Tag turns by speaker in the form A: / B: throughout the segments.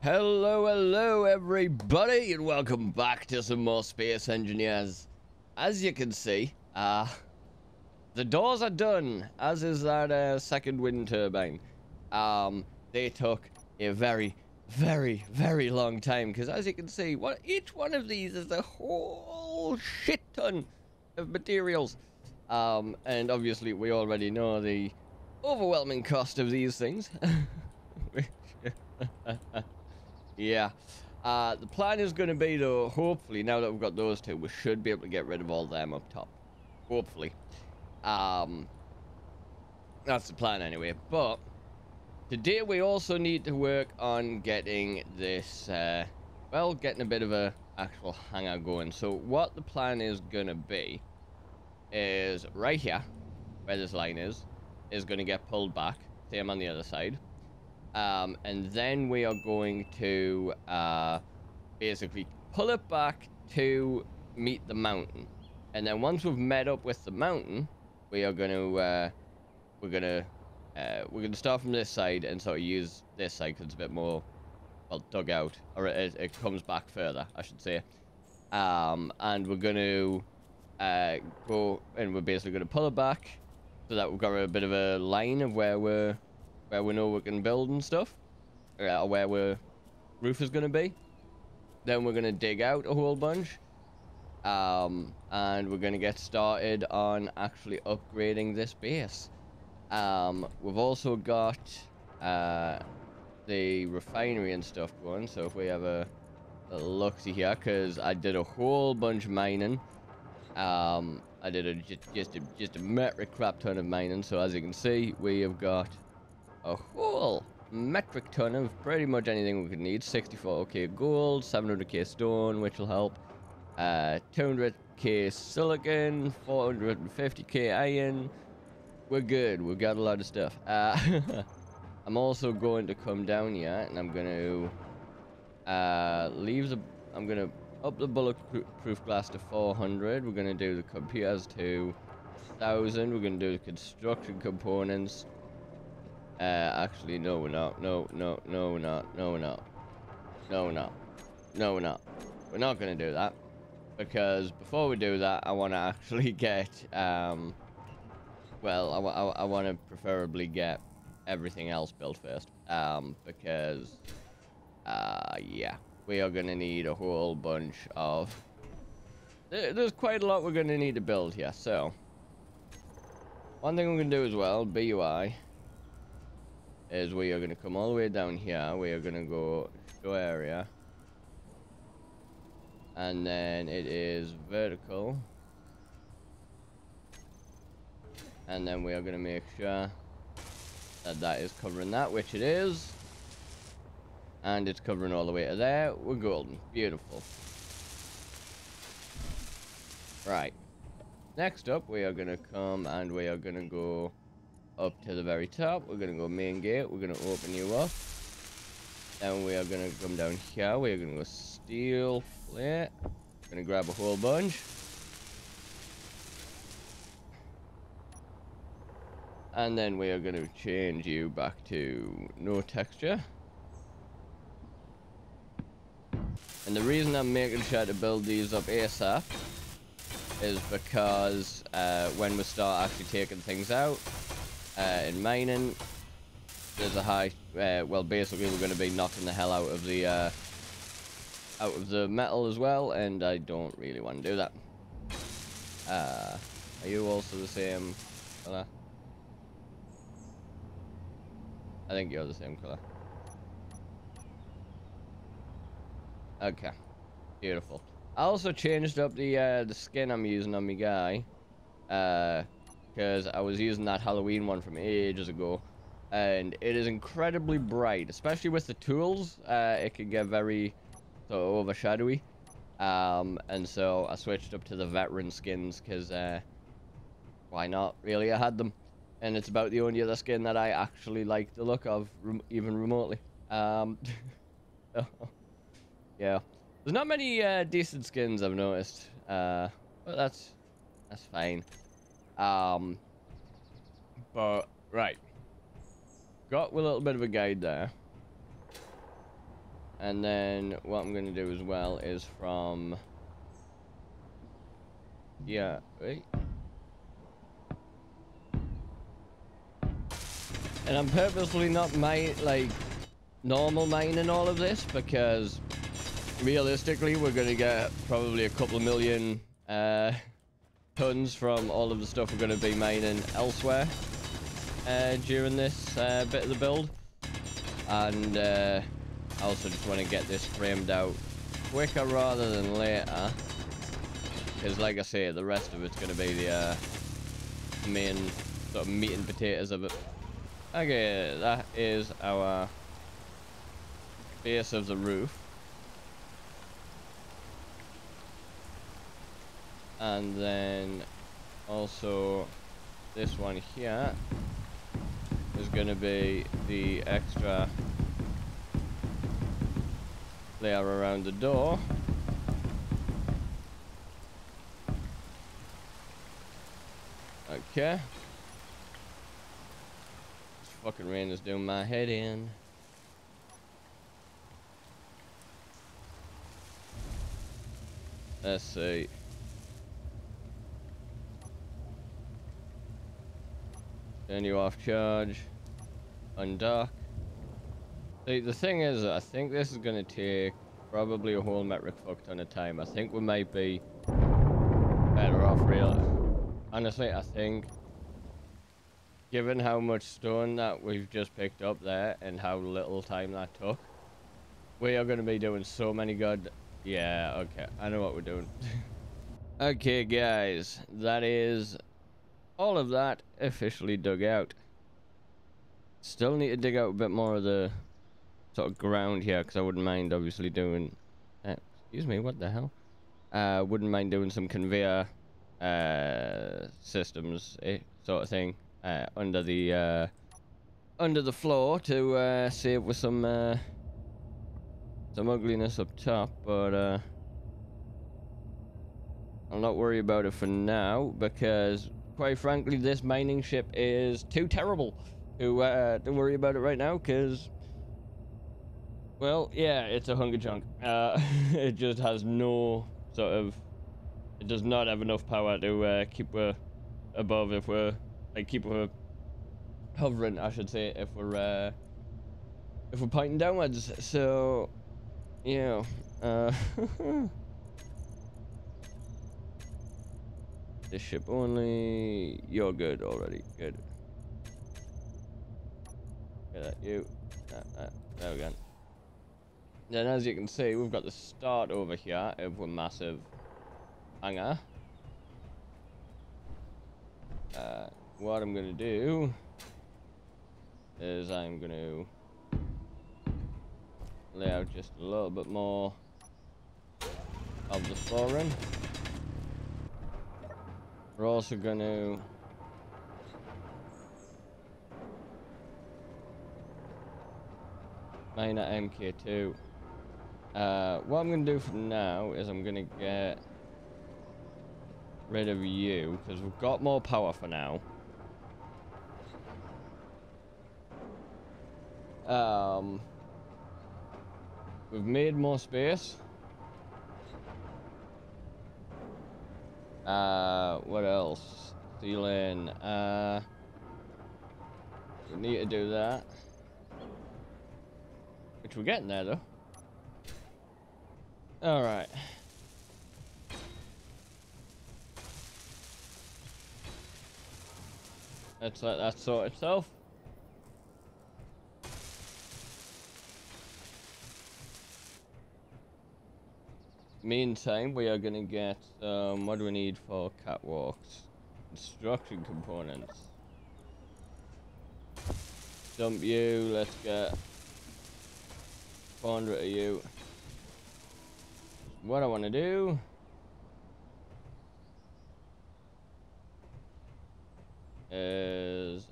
A: Hello everybody, and welcome back to some more Space Engineers. As you can see, the doors are done, as is that second wind turbine. They took a very long time, because as you can see, each one of these is a whole shit ton of materials. And obviously we already know the overwhelming cost of these things. Yeah. The plan is going to be, though, hopefully, now that we've got those two, we should be able to get rid of all them up top. Hopefully. That's the plan anyway. But today we also need to work on getting this, well, getting a bit of a actual hangar going. So what the plan is going to be is right here, where this line is going to get pulled back. Same on the other side. And then we are going to basically pull it back to meet the mountain. And then once we've met up with the mountain, we are going to we're gonna start from this side and sort of use this side because it's a bit more, well, dug out, or it comes back further, I should say. And we're going to go, and we're basically going to pull it back so that we've got a bit of a line of where we know we can build and stuff, or where our roof is going to be. Then we're going to dig out a whole bunch, and we're going to get started on actually upgrading this base. We've also got the refinery and stuff going, so if we have a look-see here, because I did a whole bunch of mining. I did just a metric crap ton of mining, so as you can see, we have got a whole metric ton of pretty much anything we could need. 64k gold, 700k stone, which will help, 200k silicon, 450k iron. We're good. We've got a lot of stuff. I'm also going to come down here, and I'm going to I'm going to up the bulletproof glass to 400. We're going to do the computers to 1000. We're going to do the construction components. Actually, no, we're not. No, we're not. No, we're not. No, we're not. We're not going to do that. Because before we do that, I want to actually get, well, I want to preferably get everything else built first. Because, yeah, we are going to need a whole bunch of, there's quite a lot we're going to need to build here. So, one thing we're going to do as well, BUI, is we are going to come all the way down here. We are going to go show area, and then it is vertical, and then we are going to make sure that that is covering that, which it is, and it's covering all the way to there. We're golden. Beautiful. Right, next up we are going to come and we are going to go up to the very top. We're going to go main gate. We're going to open you up. Then we are going to come down here. We are going to go steel plate. We're going to grab a whole bunch. And then we are going to change you back to no texture. And the reason I'm making sure to build these up ASAP is because when we start actually taking things out, in mining, there's a high, well, basically we're going to be knocking the hell out of the metal as well, and I don't really want to do that. Are you also the same color? I think you're the same color. Okay, beautiful. I also changed up the skin I'm using on my guy, because I was using that Halloween one from ages ago, and it is incredibly bright, especially with the tools. It can get very sort of overshadowy, and so I switched up to the veteran skins because why not? Really, I had them, and it's about the only other skin that I actually like the look of, even remotely. So, yeah, there's not many decent skins I've noticed, but that's fine. But right, got a little bit of a guide there, And then what I'm going to do as well is from... Yeah, wait. And I'm purposely not normal mining all of this, because realistically we're going to get probably a couple of million tons from all of the stuff we're going to be mining elsewhere during this bit of the build. And I also just want to get this framed out quicker rather than later, because like I say, the rest of it's going to be the main sort of meat and potatoes of it. Okay, that is our base of the roof. And then also this one here is going to be the extra layer around the door. Okay. This fucking rain is doing my head in. Let's see. Turn you off charge. Undock. See, the thing is, I think this is going to take probably a whole metric fuck ton of time. I think we might be better off really. Honestly, I think, given how much stone that we've just picked up there and how little time that took, we are going to be doing so many good... Yeah, okay, I know what we're doing. Okay, guys, that is all of that officially dug out. Still need to dig out a bit more of the sort of ground here, because I wouldn't mind obviously doing... excuse me, what the hell? Wouldn't mind doing some conveyor systems, sort of thing, under the floor to save with some ugliness up top, but I'll not worry about it for now, because quite frankly this mining ship is too terrible to worry about it right now, because, well, yeah, it's a hunger chunk. It just has no sort of... It does not have enough power to keep her above if we're... Like, keep her hovering, I should say, if we're pointing downwards. So, yeah. This ship only... You're good already. Good. Get at you. There we go. Then, as you can see, we've got the start over here of a massive hangar. What I'm gonna do is I'm gonna lay out just a little bit more of the flooring. We're also gonna mine at MK2. What I'm gonna do for now is I'm gonna get rid of you, because we've got more power for now. We've made more space. What else? Ceiling. We need to do that. Which we're getting there, though. Alright. Let's let that sort itself. Meantime, we are gonna get, what do we need for catwalks? Construction components. Dump you, let's get 400 of you. What I want to do is,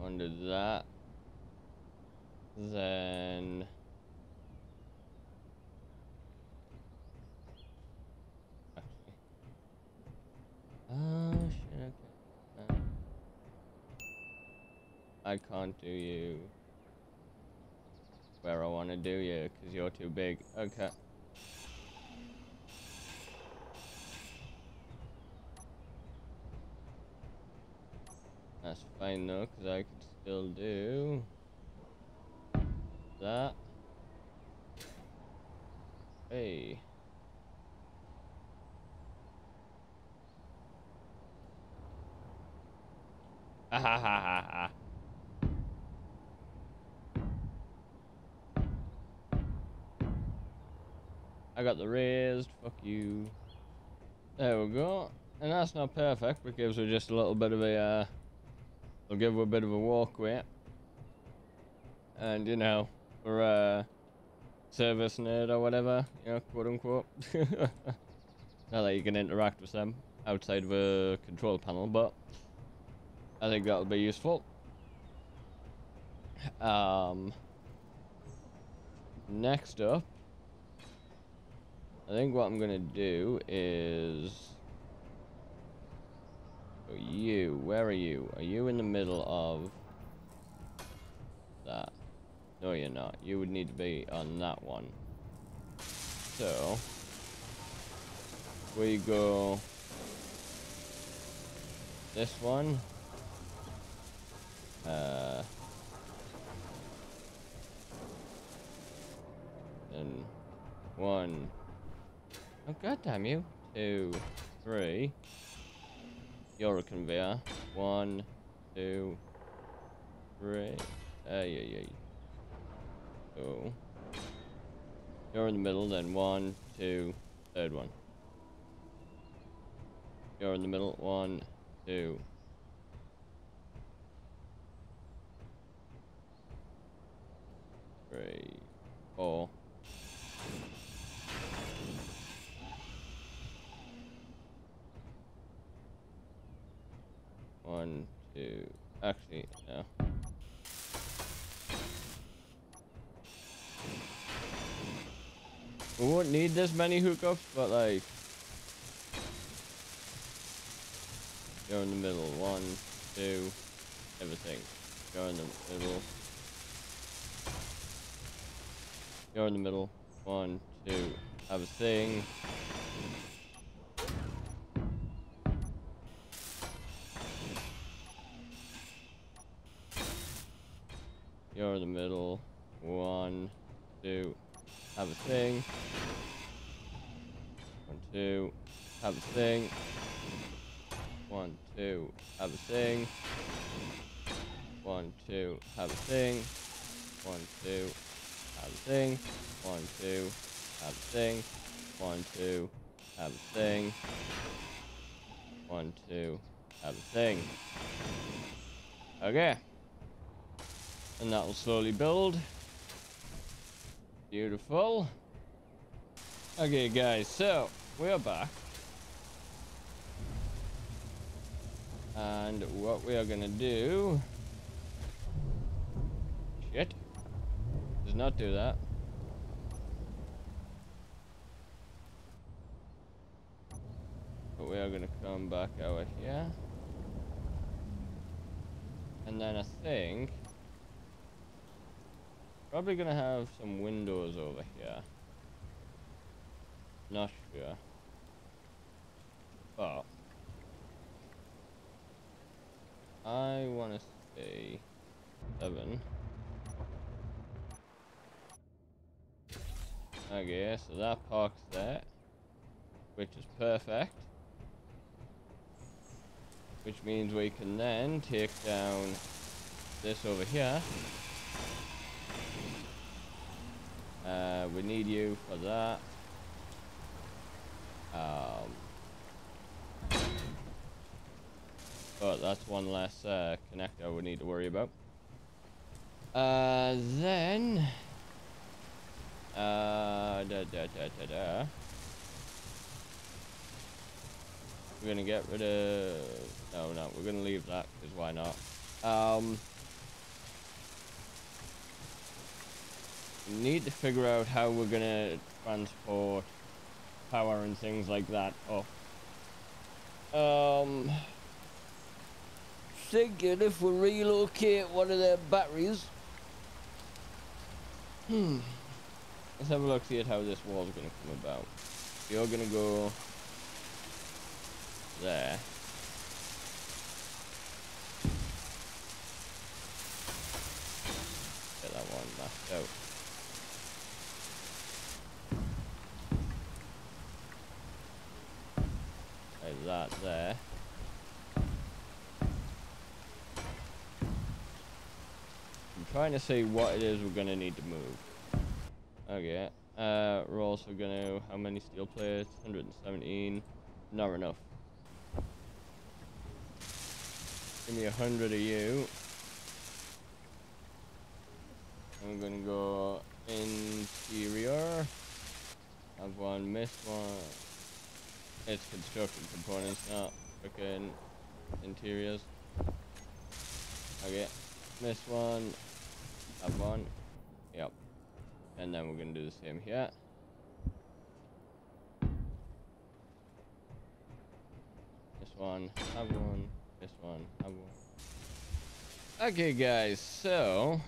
A: under that. Then shit, okay. I can't do you where I want to do you because you're too big. Okay. That's fine though, because I could still do that. Hey. Ha ha ha ha ha. I got the raised. Fuck you. There we go. And that's not perfect, but gives her just a little bit of a, it'll give her a bit of a walkway. And, you know, for a service nerd or whatever, you know, quote unquote. Not that you can interact with them outside of a control panel, but I think that'll be useful. Next up, I think what I'm gonna do is, oh, you, where are you? Are you in the middle of that? No, you're not. You would need to be on that one. So, we go this one. And 1. Oh, goddamn you. 2, 3. You're a conveyor. 1, 2, 3. Yeah. So, you're in the middle, then 1, 2, third one. You're in the middle, 1, 2. 3, 4. One, two. Actually, no. We won't need this many hookups, but like, you're in the middle. 1, 2, everything. You're in the middle. You're in the middle. 1, 2, have a thing. You're in the middle. 1, 2, have a thing. 1, 2, have a thing. 1, 2, have a thing. 1, 2, have a thing. 1, 2, have a thing. 1, 2, have a thing. 1, 2, have a thing. 1, 2, have a thing. Okay. And that will slowly build. Beautiful. Okay, guys, so we are back. And what we are gonna do. Shit. Does not do that. But we are gonna come back over here. And then I think probably gonna have some windows over here. Not sure. But I wanna say 7. Okay, so that parks there, which is perfect. Which means we can then take down this over here. We need you for that. But that's one less connector we need to worry about. Then we're gonna get rid of, no, we're gonna leave that, because why not? We need to figure out how we're gonna transport power and things like that up. thinking if we relocate one of their batteries. Let's have a look, see at how this wall's gonna come about. You're gonna go there. Get that one knocked out. Like that there. I'm trying to see what it is we're gonna need to move. Okay. We're also gonna, how many steel plates? 117. Not enough. Give me 100 of you. I'm gonna go interior. Have one, miss one. It's construction components, not freaking interiors. Okay. Miss one. Have one. Yep. And then we're gonna do the same here. This one, have one. This one, have one. Okay, guys, so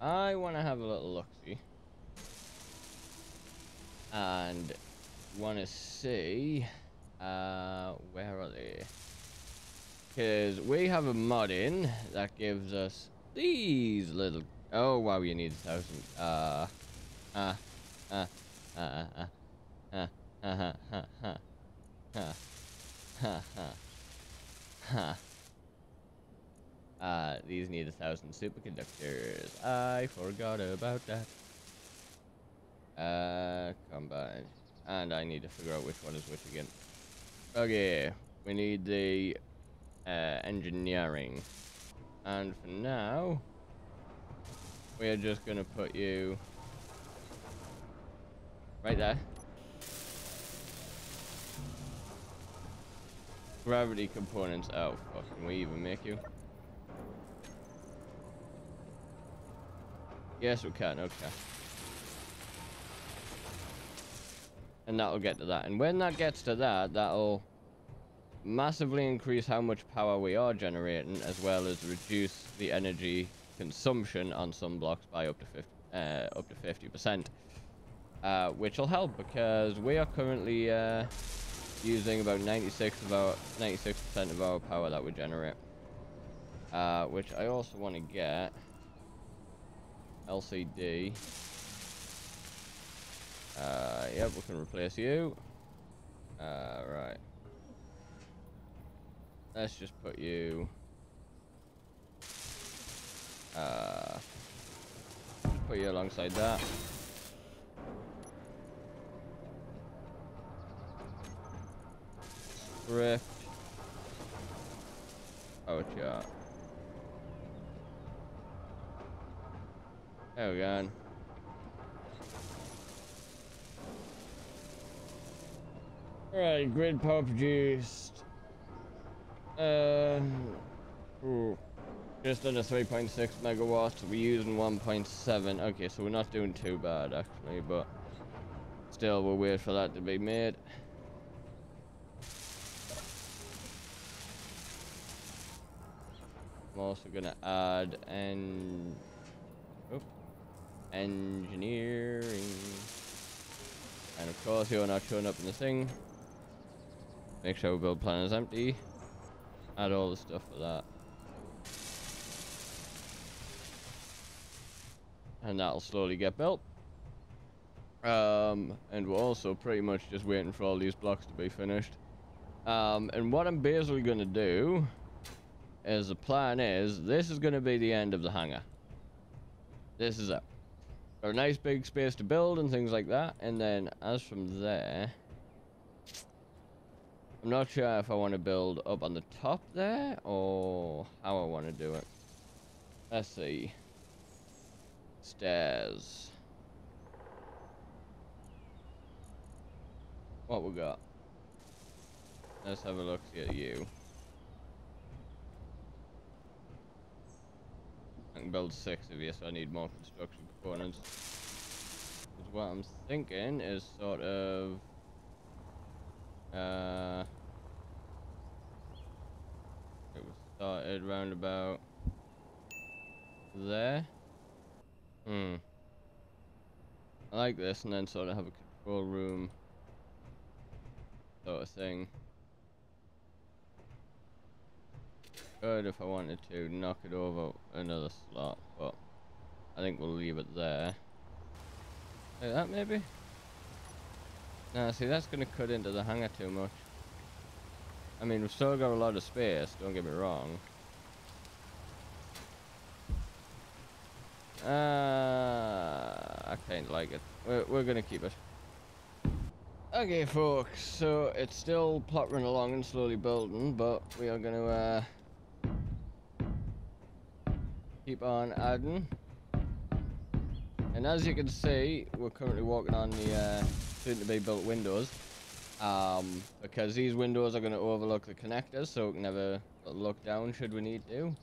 A: I want to have a little look-see. And want to see, where are they? Because we have a mod in that gives us these little, oh wow, you need 1,000, these need 1,000 superconductors. I forgot about that. Combine. And I need to figure out which one is which again. Okay, we need the engineering. And for now, we are just gonna put you right there. Gravity components. Oh, fuck. Can we even make you? Yes, we can. Okay. And that'll get to that. And when that gets to that, that'll massively increase how much power we are generating, as well as reduce the energy consumption on some blocks by up to 50%. Which will help because we are currently using about 96% of our power that we generate. Which I also want to get LCD. Yep, we can replace you. Right. Let's just put you. Put you alongside that. Drift. Oh, chart. There we go. Alright, grid power produced. Just under 3.6 megawatts. We're using 1.7. Okay, so we're not doing too bad actually, but still we'll wait for that to be made. I'm also gonna add engineering, and of course you're not showing up in the thing. Make sure build plan is empty. Add all the stuff for that. And that'll slowly get built. And we're also pretty much just waiting for all these blocks to be finished. And what I'm basically going to do is, the plan is, this is going to be the end of the hangar. This is it. Got a nice big space to build and things like that. And then as from there, I'm not sure if I want to build up on the top there or how I want to do it. Let's see. Stairs. What we got? Let's have a look at you. I can build 6 of you, so I need more construction components. Because what I'm thinking is sort of it was started round about there. I like this, and then sort of have a control room sort of thing. Good if I wanted to knock it over another slot, but I think we'll leave it there. Like that maybe? Nah, see, that's going to cut into the hangar too much. I mean, we've still got a lot of space, don't get me wrong. I kind of like it. We're going to keep it. Okay, folks, so it's still plottering along and slowly building, but we are going to keep on adding. And as you can see, we're currently working on the soon-to-be built windows, because these windows are going to overlook the connectors, so we can have a look down should we need to.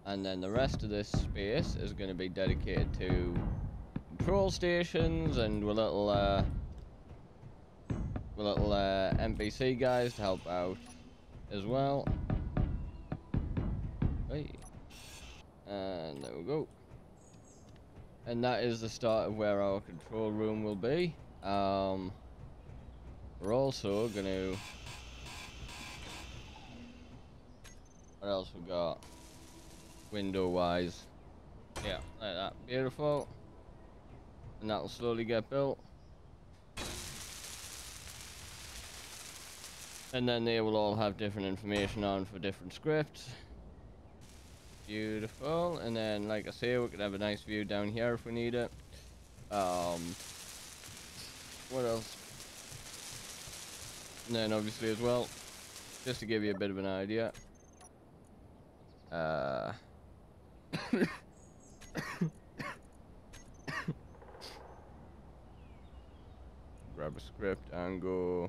A: And then the rest of this space is going to be dedicated to control stations and with little NPC guys to help out as well. Hey. And there we go. And that is the start of where our control room will be. We're also going to... What else we got? Window-wise. Yeah, like that. Beautiful. And that'll slowly get built. And then they will all have different information on for different scripts. Beautiful. And then, like I say, we could have a nice view down here if we need it. What else? And then obviously as well, just to give you a bit of an idea, grab a script and go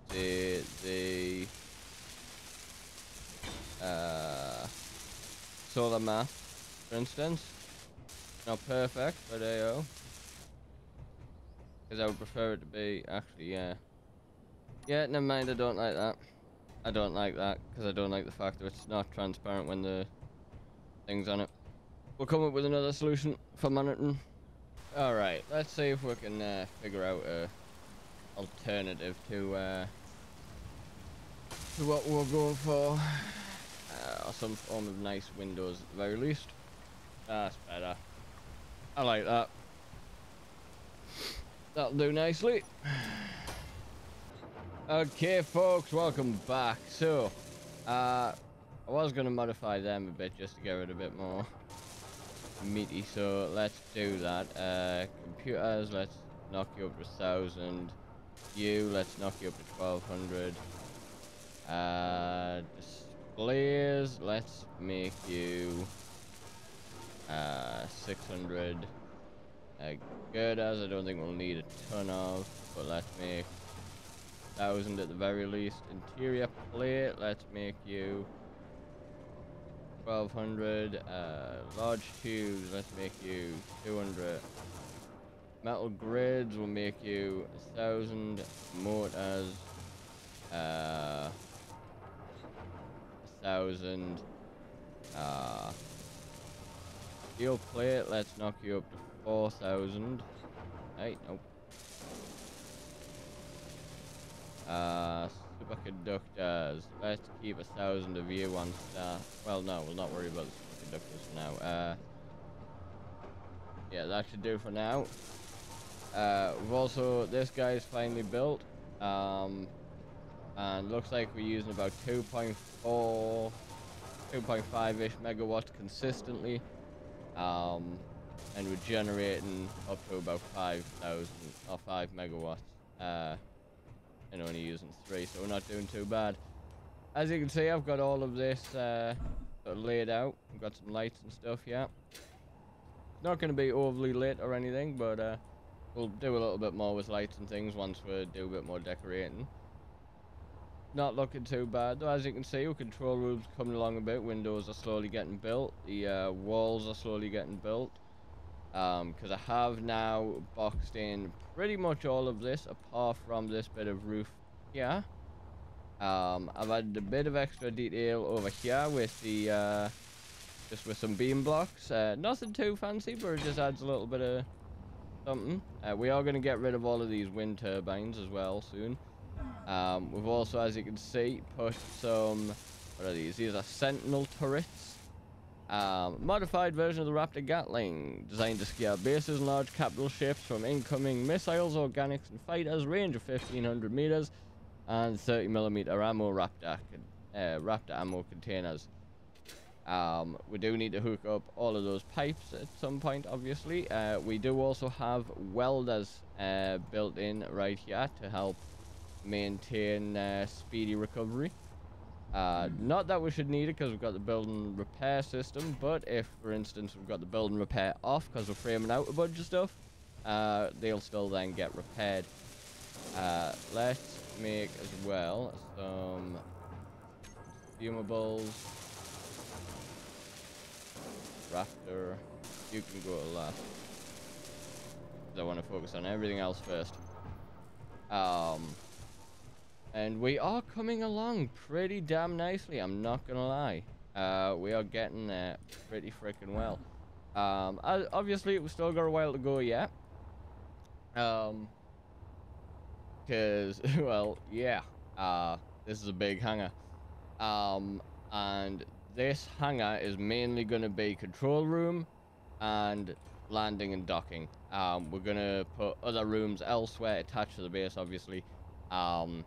A: to the solar map, for instance. Not perfect, but AO. Because I would prefer it to be, actually, yeah. Yeah, never mind, I don't like that. I don't like that, because I don't like the fact that it's not transparent when the thing's on it. We'll come up with another solution for monitoring. Alright, let's see if we can figure out a alternative to what we're going for. Or some form of nice windows at the very least. That's better. I like that. That'll do nicely. Okay, folks, welcome back. So, I was going to modify them a bit just to get rid of a bit more meaty, so let's do that. Computers, let's knock you up to 1,000. You, let's knock you up to 1,200. Displays, let's make you 600. Girders, I don't think we'll need a ton of, but let's make 1,000 at the very least. Interior plate, let's make you 1,200. Large tubes, let's make you 200. Metal grids will make you 1,000. Mortars, 1,000. Steel plate, let's knock you up to 4,000. Hey, nope. Superconductors, let's keep 1,000 of you on staff. Well, no, we'll not worry about the superconductors for now. Yeah, that should do for now. We've also, this guy's finally built. And looks like we're using about 2.5-ish megawatts consistently. And we're generating up to about 5,000 or 5 megawatts. And only using 3, so we're not doing too bad. As you can see, I've got all of this sort of laid out. I've got some lights and stuff, yeah. Not going to be overly lit or anything, but we'll do a little bit more with lights and things once we do a bit more decorating. Not looking too bad though. As you can see, our control room's coming along a bit. Windows are slowly getting built. The walls are slowly getting built. Because I have now boxed in pretty much all of this apart from this bit of roof here. I've added a bit of extra detail over here with the just with some beam blocks. Nothing too fancy, but it just adds a little bit of something. We are going to get rid of all of these wind turbines as well soon. We've also, as you can see, put some, what are these? These are Sentinel turrets. Modified version of the Raptor Gatling, designed to scare bases and large capital ships from incoming missiles, organics, and fighters. Range of 1,500 meters, and 30mm ammo Raptor ammo containers. We do need to hook up all of those pipes at some point, obviously. We do also have welders built in right here to help maintain speedy recovery. Not that we should need it because we've got the build and repair system, but if, for instance, we've got the build and repair off because we're framing out a bunch of stuff, they'll still then get repaired. Let's make as well some consumables. Raptor, you can go last. I want to focus on everything else first. And we are coming along pretty damn nicely, I'm not gonna lie. We are getting there pretty freaking well. Obviously, we've still got a while to go yet. Because, well, yeah. This is a big hangar. And this hangar is mainly going to be control room and landing and docking. We're going to put other rooms elsewhere attached to the base, obviously, that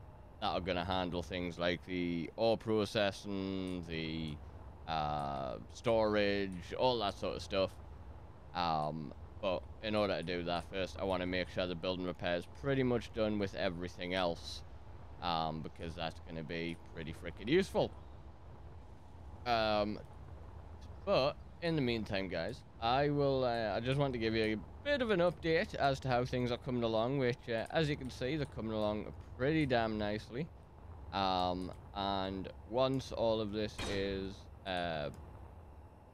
A: are going to handle things like the ore processing, the storage, all that sort of stuff. But in order to do that, first I want to make sure the building repair is pretty much done with everything else, because that's going to be pretty freaking useful. But in the meantime, guys, I just want to give you a bit of an update as to how things are coming along, which, as you can see, they're coming along pretty damn nicely. And once all of this is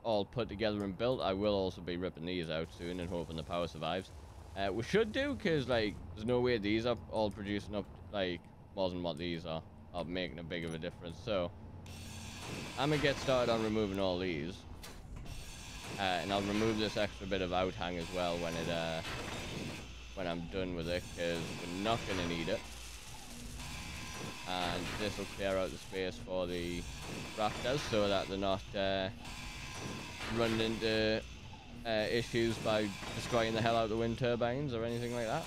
A: all put together and built, I will also be ripping these out soon and hoping the power survives. We should do, because, like, there's no way these are all producing up, like, more than what these are making a big of a difference. So I'm gonna get started on removing all these, and I'll remove this extra bit of outhang as well when I'm done with it, because we're not gonna need it. And this will clear out the space for the raptors so that they're not running into issues by destroying the hell out of the wind turbines or anything like that.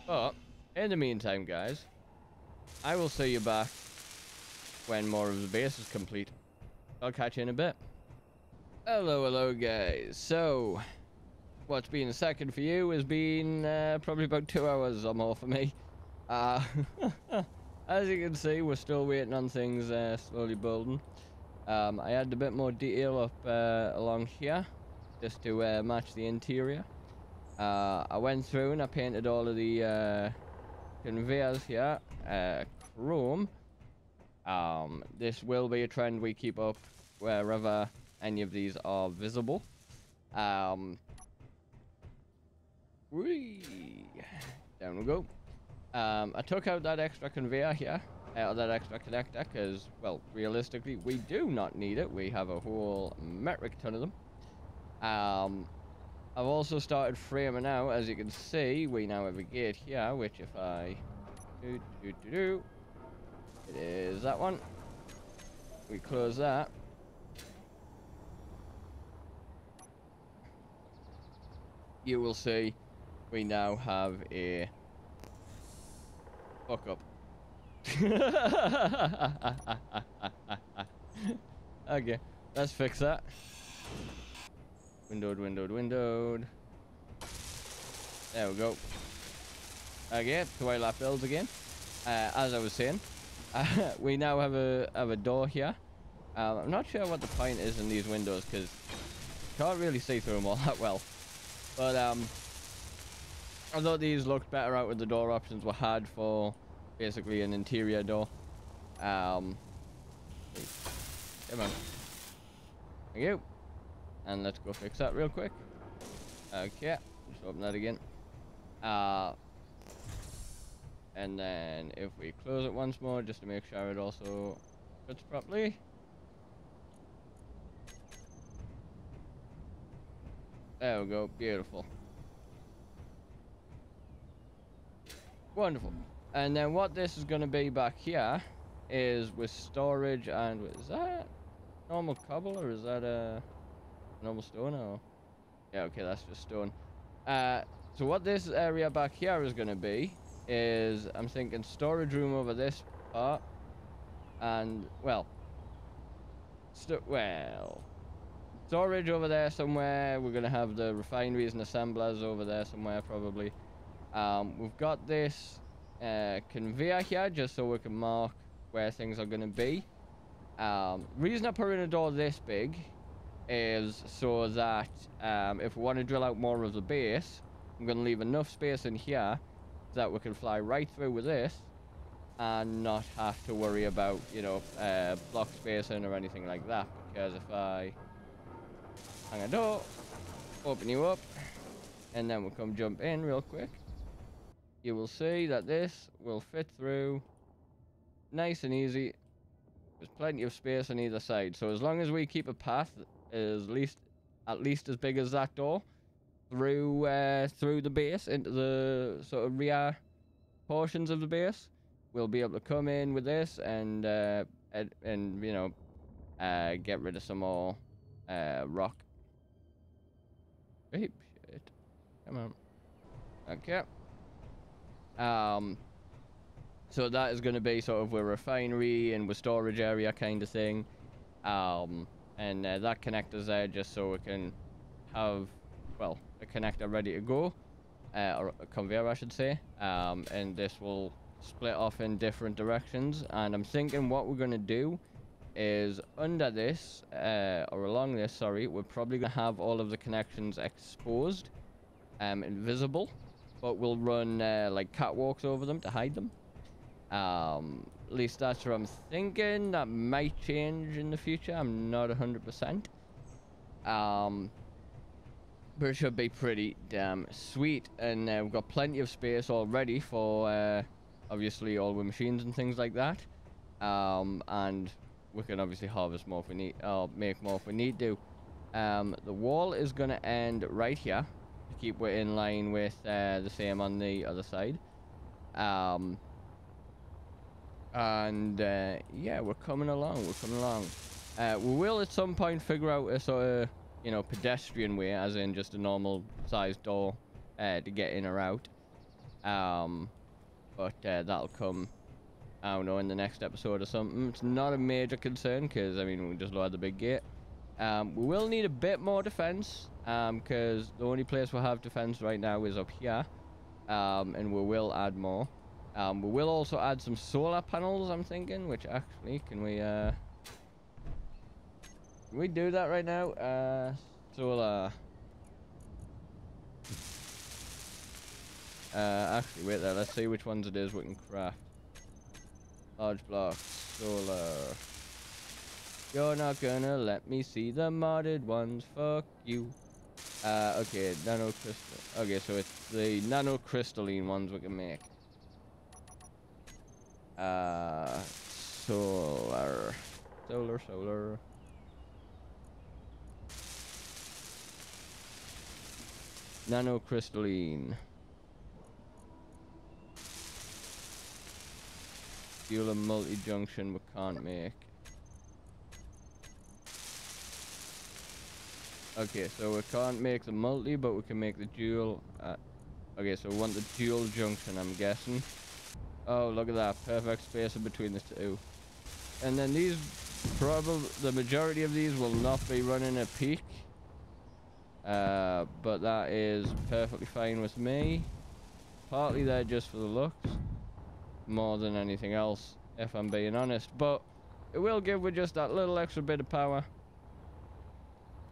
A: But in the meantime, guys, I will see you back when more of the base is complete. I'll catch you in a bit. Hello guys. So what's been a second for you has been probably about 2 hours or more for me. As you can see, we're still waiting on things slowly building. I added a bit more detail up along here just to match the interior. I went through and I painted all of the conveyors here chrome. This will be a trend we keep up wherever any of these are visible. Whee! Down we go. I took out that extra conveyor here, or that extra connector, because, well, realistically, we do not need it. We have a whole metric ton of them. I've also started framing out. As you can see, we now have a gate here, which if I it is that one. We close that. You will see we now have a fuck up. Okay, let's fix that. Windowed. There we go. Okay, the way that builds again. As I was saying, we now have a door here. I'm not sure what the point is in these windows because can't really see through them all that well. But I thought these looked better out with the door options we had for basically an interior door. Come on. Thank you. And let's go fix that real quick. Okay, just open that again. And then if we close it once more, just to make sure it also fits properly. There we go, beautiful. Wonderful. And then what this is going to be back here is with storage and is that normal cobble or is that a normal stone or? Yeah, okay, that's just stone. So what this area back here is going to be is I'm thinking storage room over this part and well storage over there somewhere. We're going to have the refineries and assemblers over there somewhere probably. We've got this conveyor here just so we can mark where things are going to be. Reason I put in a door this big is so that if we want to drill out more of the base, I'm going to leave enough space in here so that we can fly right through with this and not have to worry about, you know, block spacing or anything like that. Because if I hang a door, open you up, and then we'll come jump in real quick, you will see that this will fit through nice and easy. There's plenty of space on either side, so as long as we keep a path at least as big as that door through the base into the sort of rear portions of the base, we'll be able to come in with this and you know get rid of some more rock. Hey, shit. Come on. Okay. So that is going to be sort of a refinery and a storage area kind of thing. And that connector's there just so we can have, well, a connector ready to go. Or a conveyor, I should say. And this will split off in different directions. And I'm thinking what we're going to do is under this, or along this, sorry, we're probably going to have all of the connections exposed, invisible. But we'll run like catwalks over them to hide them. At least that's what I'm thinking. That might change in the future. I'm not 100%. But it should be pretty damn sweet. And we've got plenty of space already for obviously all the machines and things like that. And we can obviously harvest more if we need, or make more if we need to. The wall is going to end right here. Keep it in line with the same on the other side. Yeah, we're coming along. We will at some point figure out a sort of, you know, pedestrian way, as in just a normal sized door to get in or out. But that'll come, I don't know, in the next episode or something. It's not a major concern because, I mean, we just lowered the big gate. We will need a bit more defense because the only place we'll have defense right now is up here. And we will add more. We will also add some solar panels, I'm thinking, which actually, can we do that right now? Solar. Actually, wait there, let's see which ones it is we can craft. Large blocks, solar. You're not gonna let me see the modded ones, fuck you. Okay, nano crystal. Okay, so it's the nano crystalline ones we can make. Solar. Nano crystalline. Fuel and multi-junction we can't make. Okay, so we can't make the multi, but we can make the dual. Okay, so we want the dual junction, I'm guessing. Oh, look at that. Perfect space in between the two. And then these, the majority of these will not be running a peak. But that is perfectly fine with me. Partly there just for the looks. More than anything else, if I'm being honest. But it will give with just that little extra bit of power.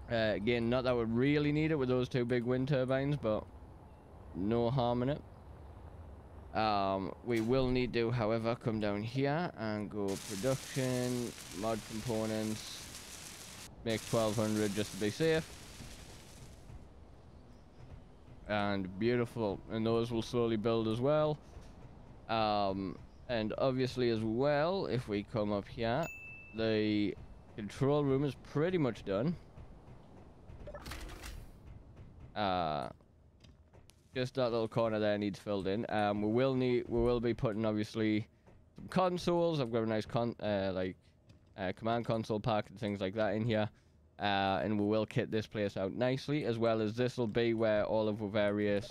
A: Again, not that we really need it with those two big wind turbines, but no harm in it. We will need to, however, come down here and go production, mod components, make 1200 just to be safe. And beautiful, and those will slowly build as well. And obviously as well, if we come up here, the control room is pretty much done. Just that little corner there needs filled in. We will be putting obviously some consoles. I've got a nice command console pack and things like that in here. And we will kit this place out nicely, as well as this will be where all of the various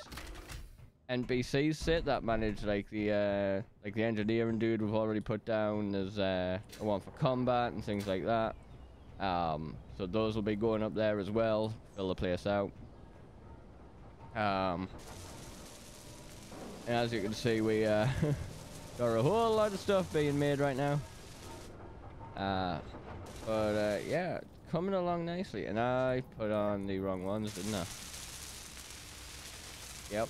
A: NPCs sit that manage like the engineering dude we've already put down. There's a one for combat and things like that. So those will be going up there as well, fill the place out. And as you can see, we got a whole lot of stuff being made right now. But yeah, coming along nicely. And I put on the wrong ones, didn't I? Yep.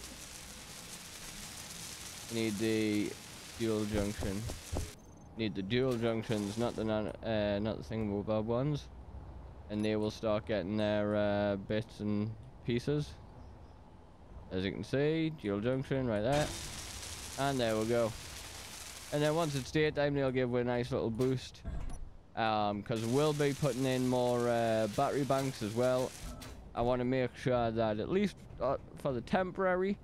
A: Need the dual junction. Need the dual junctions, not the thingamabob ones. And they will start getting their bits and pieces. As you can see, dual junction right there. And there we go. And then once it's daytime, they'll give a nice little boost. Because we'll be putting in more battery banks as well. I want to make sure that at least for the temporary,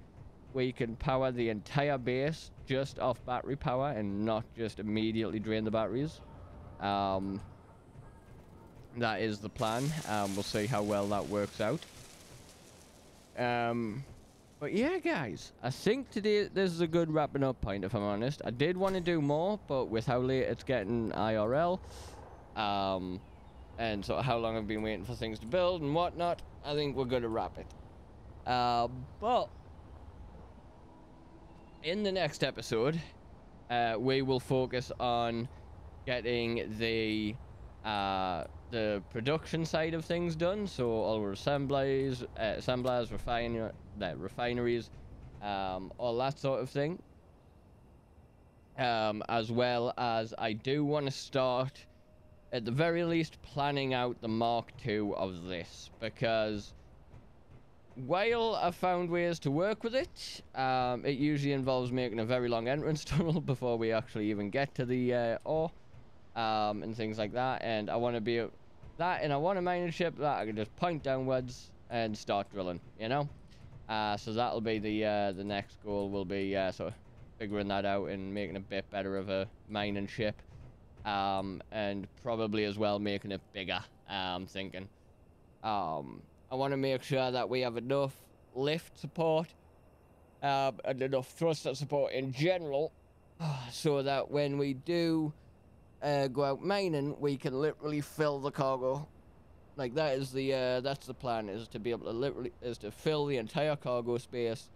A: we can power the entire base just off battery power and not just immediately drain the batteries. That is the plan. We'll see how well that works out. But yeah, guys, I think today this is a good wrapping up point, if I'm honest. I did want to do more, but with how late it's getting IRL, and sort of how long I've been waiting for things to build and whatnot, I think we're going to wrap it. But in the next episode, we will focus on getting the production side of things done. So all our assemblers, refineries, all that sort of thing. As well as I do want to start, at the very least, planning out the Mark II of this, because while I've found ways to work with it, it usually involves making a very long entrance tunnel before we actually even get to the ore, and things like that. And I want to be that, and I want a mining ship that I can just point downwards and start drilling, you know. So that'll be the next goal. Will be sort of figuring that out and making a bit better of a mining ship, and probably as well making it bigger. I'm thinking. I want to make sure that we have enough lift support, and enough thruster support in general, so that when we do go out mining, we can literally fill the cargo. Like that is the that's the plan, is to be able to fill the entire cargo space,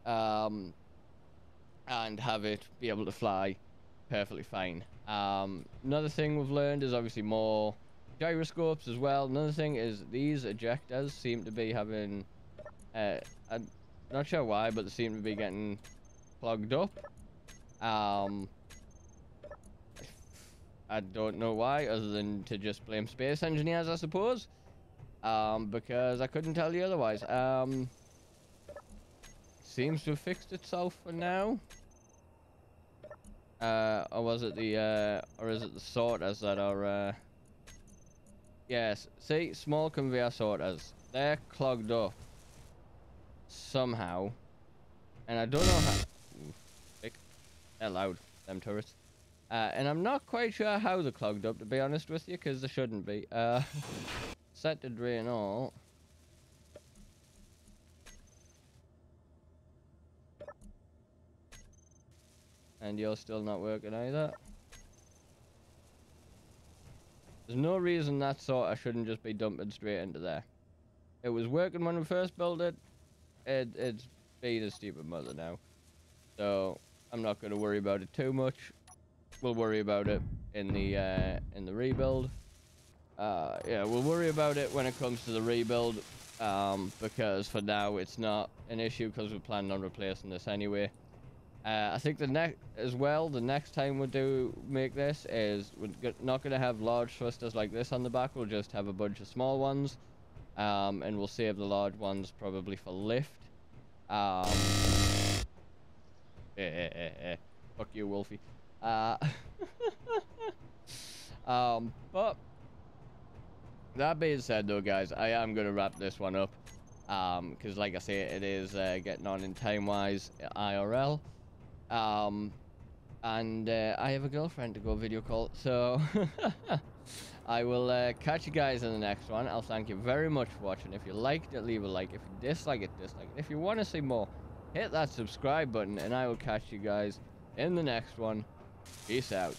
A: and have it be able to fly perfectly fine. Another thing we've learned is obviously more gyroscopes as well. Another thing is these ejectors seem to be having, I'm not sure why, but they seem to be getting clogged up. I don't know why, other than to just blame space engineers, I suppose. Because I couldn't tell you otherwise. Seems to have fixed itself for now. Or was it the, or is it the sorters that are, yes, see, small conveyor sorters. They're clogged up somehow. And I don't know how. They're loud, them turrets. And I'm not quite sure how they're clogged up, to be honest with you, because they shouldn't be. Set to drain all. And you're still not working either. There's no reason that sorter shouldn't just be dumping straight into there. It was working when we first built it. It's being a stupid mother now. So I'm not going to worry about it too much. We'll worry about it in the rebuild. Yeah, we'll worry about it when it comes to the rebuild, because for now it's not an issue because we're planning on replacing this anyway. I think the next time we do make this is we're not going to have large thrusters like this on the back. We'll just have a bunch of small ones, and we'll save the large ones probably for lift. But Fuck you, Wolfie. But that being said, though, guys, I am gonna wrap this one up. Because like I say, it is getting on in time-wise, IRL. And I have a girlfriend to go video call, so I will catch you guys in the next one. I'll thank you very much for watching. If you liked it, leave a like. If you dislike it, dislike it. If you want to see more, hit that subscribe button, and I will catch you guys in the next one. Peace out.